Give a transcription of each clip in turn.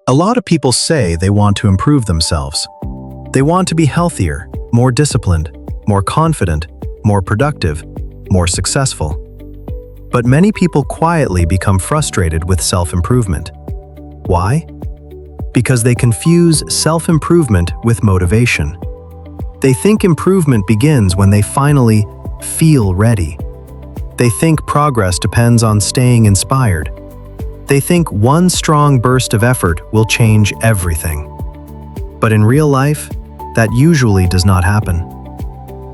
A lot of people say they want to improve themselves. They want to be healthier, more disciplined, more confident, more productive, more successful. But many people quietly become frustrated with self-improvement. Why? Because they confuse self-improvement with motivation. They think improvement begins when they finally feel ready. They think progress depends on staying inspired. They think one strong burst of effort will change everything. But in real life, that usually does not happen.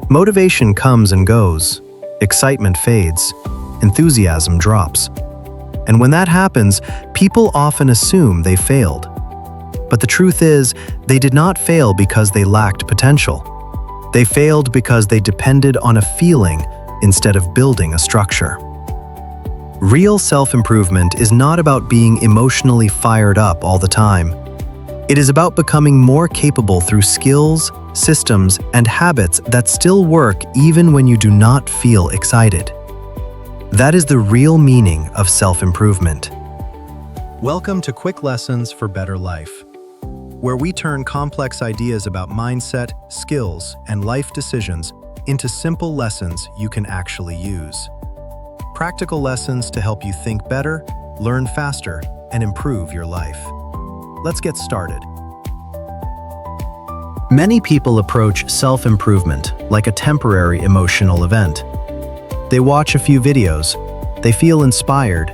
Motivation comes and goes, excitement fades, enthusiasm drops. And when that happens, people often assume they failed. But the truth is, they did not fail because they lacked potential. They failed because they depended on a feeling instead of building a structure. Real self-improvement is not about being emotionally fired up all the time. It is about becoming more capable through skills, systems, and habits that still work even when you do not feel excited. That is the real meaning of self-improvement. Welcome to Quick Lessons for Better Life, where we turn complex ideas about mindset, skills, and life decisions into simple lessons you can actually use. Practical lessons to help you think better, learn faster, and improve your life. Let's get started. Many people approach self-improvement like a temporary emotional event. They watch a few videos, they feel inspired,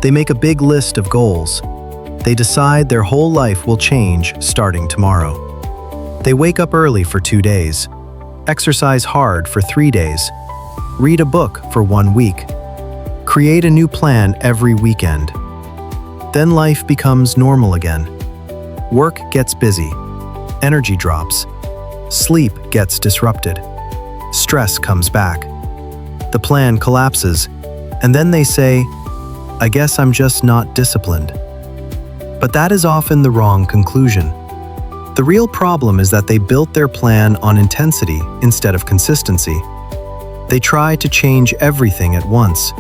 they make a big list of goals. They decide their whole life will change starting tomorrow. They wake up early for 2 days, exercise hard for 3 days, read a book for 1 week, create a new plan every weekend. Then life becomes normal again. Work gets busy, energy drops, sleep gets disrupted, stress comes back. The plan collapses, and then they say, "I guess I'm just not disciplined." But that is often the wrong conclusion. The real problem is that they built their plan on intensity instead of consistency. They tried to change everything at once.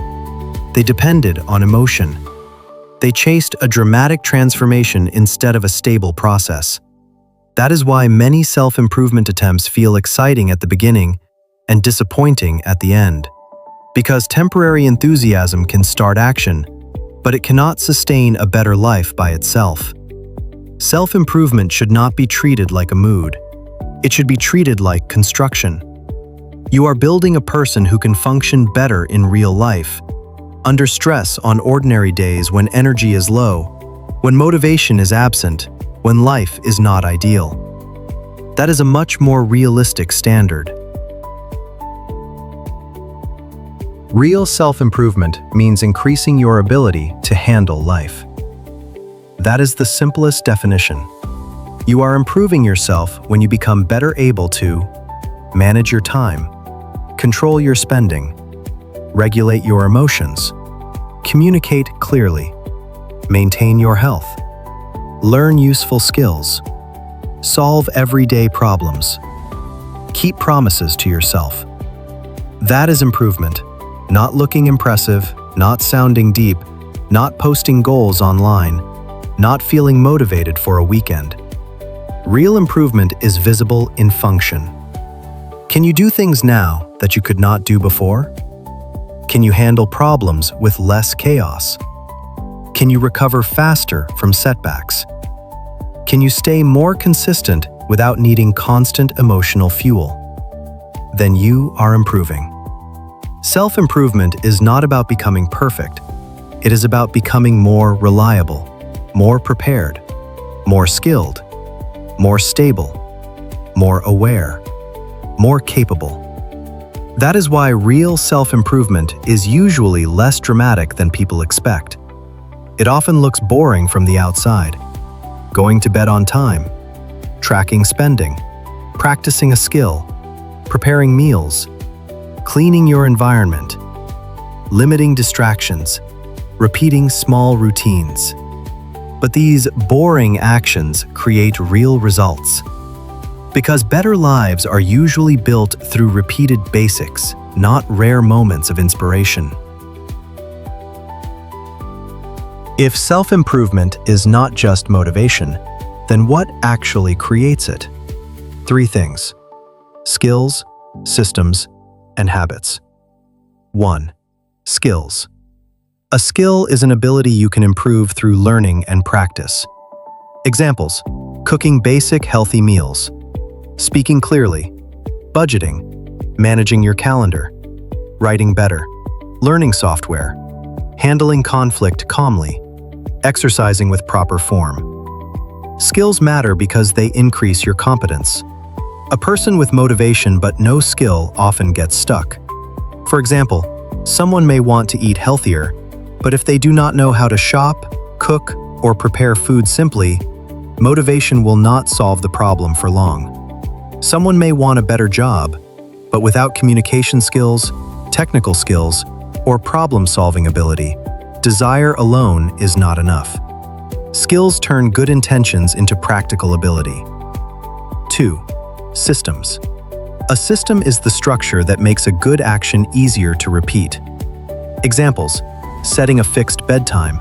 They depended on emotion. They chased a dramatic transformation instead of a stable process. That is why many self-improvement attempts feel exciting at the beginning and disappointing at the end. Because temporary enthusiasm can start action, but it cannot sustain a better life by itself. Self-improvement should not be treated like a mood. It should be treated like construction. You are building a person who can function better in real life, under stress on ordinary days when energy is low, when motivation is absent, when life is not ideal. That is a much more realistic standard. Real self-improvement means increasing your ability to handle life. That is the simplest definition. You are improving yourself when you become better able to manage your time, control your spending, regulate your emotions, communicate clearly, maintain your health, learn useful skills, solve everyday problems, keep promises to yourself. That is improvement. Not looking impressive, not sounding deep, not posting goals online, not feeling motivated for a weekend. Real improvement is visible in function. Can you do things now that you could not do before? Can you handle problems with less chaos? Can you recover faster from setbacks? Can you stay more consistent without needing constant emotional fuel? Then you are improving. Self-improvement is not about becoming perfect. It is about becoming more reliable, more prepared, more skilled, more stable, more aware, more capable. That is why real self-improvement is usually less dramatic than people expect. It often looks boring from the outside. Going to bed on time, tracking spending, practicing a skill, preparing meals, cleaning your environment, limiting distractions, repeating small routines. But these boring actions create real results. Because better lives are usually built through repeated basics, not rare moments of inspiration. If self-improvement is not just motivation, then what actually creates it? 3 things: skills, systems, and habits. 1. Skills. A skill is an ability you can improve through learning and practice. Examples: cooking basic healthy meals, speaking clearly, budgeting, managing your calendar, writing better, learning software, handling conflict calmly, exercising with proper form. Skills matter because they increase your competence. A person with motivation but no skill often gets stuck. For example, someone may want to eat healthier, but if they do not know how to shop, cook, or prepare food simply, motivation will not solve the problem for long. Someone may want a better job, but without communication skills, technical skills, or problem-solving ability, desire alone is not enough. Skills turn good intentions into practical ability. 2. Systems. A system is the structure that makes a good action easier to repeat. Examples: setting a fixed bedtime,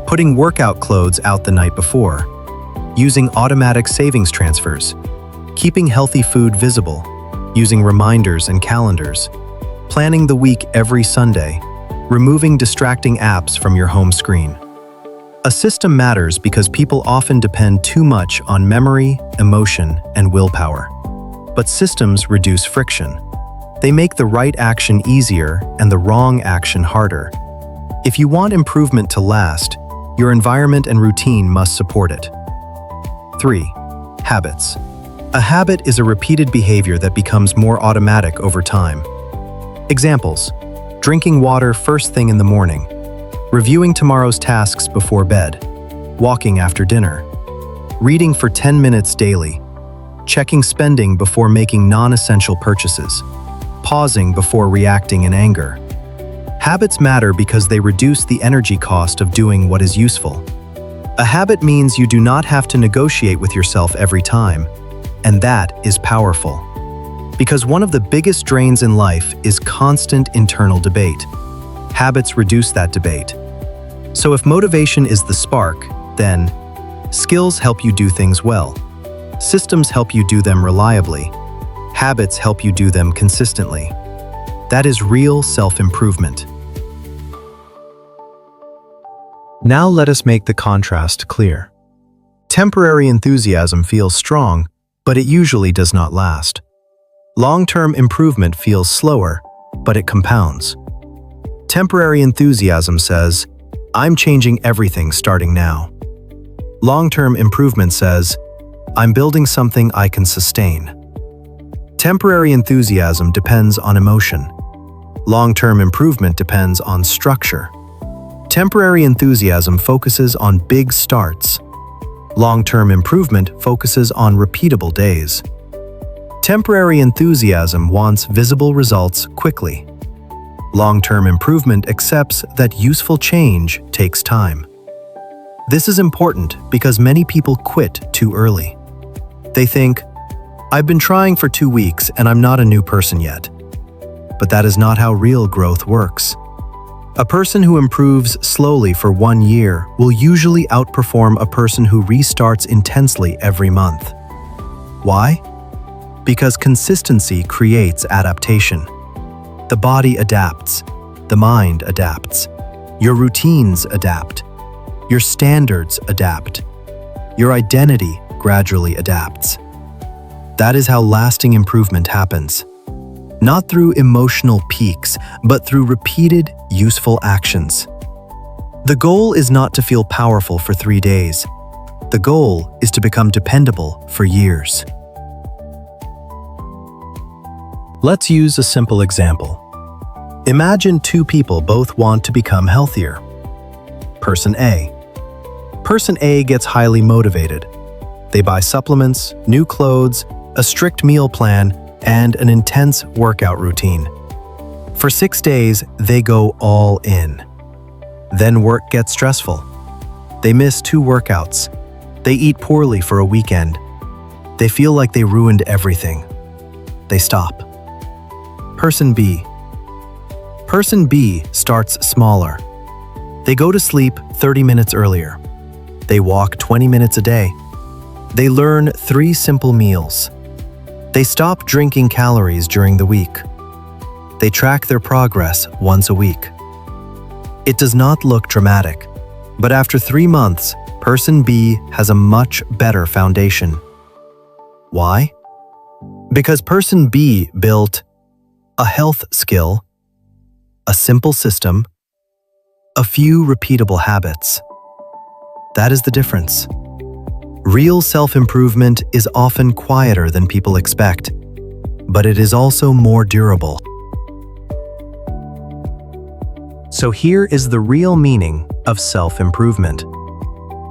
putting workout clothes out the night before, using automatic savings transfers, keeping healthy food visible, using reminders and calendars, planning the week every Sunday, removing distracting apps from your home screen. A system matters because people often depend too much on memory, emotion, and willpower. But systems reduce friction. They make the right action easier and the wrong action harder. If you want improvement to last, your environment and routine must support it. 3. Habits. A habit is a repeated behavior that becomes more automatic over time. Examples: drinking water first thing in the morning, reviewing tomorrow's tasks before bed, walking after dinner, reading for 10 minutes daily, checking spending before making non-essential purchases, pausing before reacting in anger. Habits matter because they reduce the energy cost of doing what is useful. A habit means you do not have to negotiate with yourself every time, and that is powerful. Because one of the biggest drains in life is constant internal debate. Habits reduce that debate. So if motivation is the spark, then skills help you do things well. Systems help you do them reliably. Habits help you do them consistently. That is real self-improvement. Now let us make the contrast clear. Temporary enthusiasm feels strong, but it usually does not last. Long-term improvement feels slower, but it compounds. Temporary enthusiasm says, "I'm changing everything starting now." Long-term improvement says, "I'm building something I can sustain." Temporary enthusiasm depends on emotion. Long-term improvement depends on structure. Temporary enthusiasm focuses on big starts. Long-term improvement focuses on repeatable days. Temporary enthusiasm wants visible results quickly. Long-term improvement accepts that useful change takes time. This is important because many people quit too early. They think, "I've been trying for 2 weeks and I'm not a new person yet." But that is not how real growth works. A person who improves slowly for 1 year will usually outperform a person who restarts intensely every month. Why? Because consistency creates adaptation. The body adapts. The mind adapts. Your routines adapt. Your standards adapt. Your identity gradually adapts. That is how lasting improvement happens. Not through emotional peaks, but through repeated, useful actions. The goal is not to feel powerful for 3 days. The goal is to become dependable for years. Let's use a simple example. Imagine 2 people both want to become healthier. Person A. Person A gets highly motivated. They buy supplements, new clothes, a strict meal plan, and an intense workout routine. For 6 days, they go all in. Then work gets stressful. They miss 2 workouts. They eat poorly for a weekend. They feel like they ruined everything. They stop. Person B. Person B starts smaller. They go to sleep 30 minutes earlier. They walk 20 minutes a day. They learn 3 simple meals. They stop drinking calories during the week. They track their progress once a week. It does not look dramatic, but after 3 months, person B has a much better foundation. Why? Because person B built a health skill, a simple system, a few repeatable habits. That is the difference. Real self-improvement is often quieter than people expect, but it is also more durable. So here is the real meaning of self-improvement.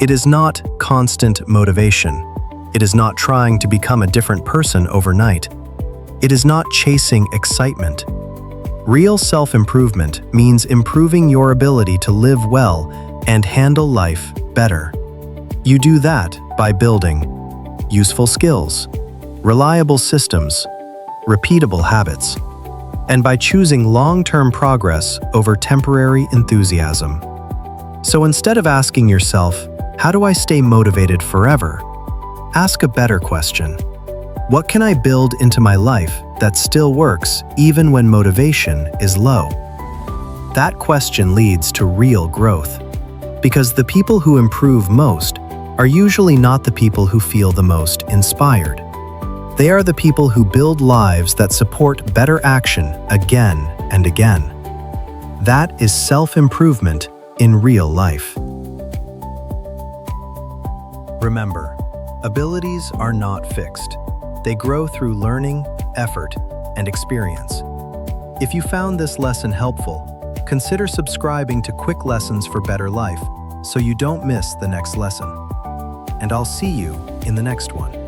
It is not constant motivation. It is not trying to become a different person overnight. It is not chasing excitement. Real self-improvement means improving your ability to live well and handle life better. You do that by building useful skills, reliable systems, repeatable habits, and by choosing long-term progress over temporary enthusiasm. So instead of asking yourself, how do I stay motivated forever? Ask a better question. What can I build into my life that still works even when motivation is low? That question leads to real growth, because the people who improve most are usually not the people who feel the most inspired. They are the people who build lives that support better action again and again. That is self-improvement in real life. Remember, abilities are not fixed. They grow through learning, effort, and experience. If you found this lesson helpful, consider subscribing to Quick Lessons for Better Life so you don't miss the next lesson. And I'll see you in the next one.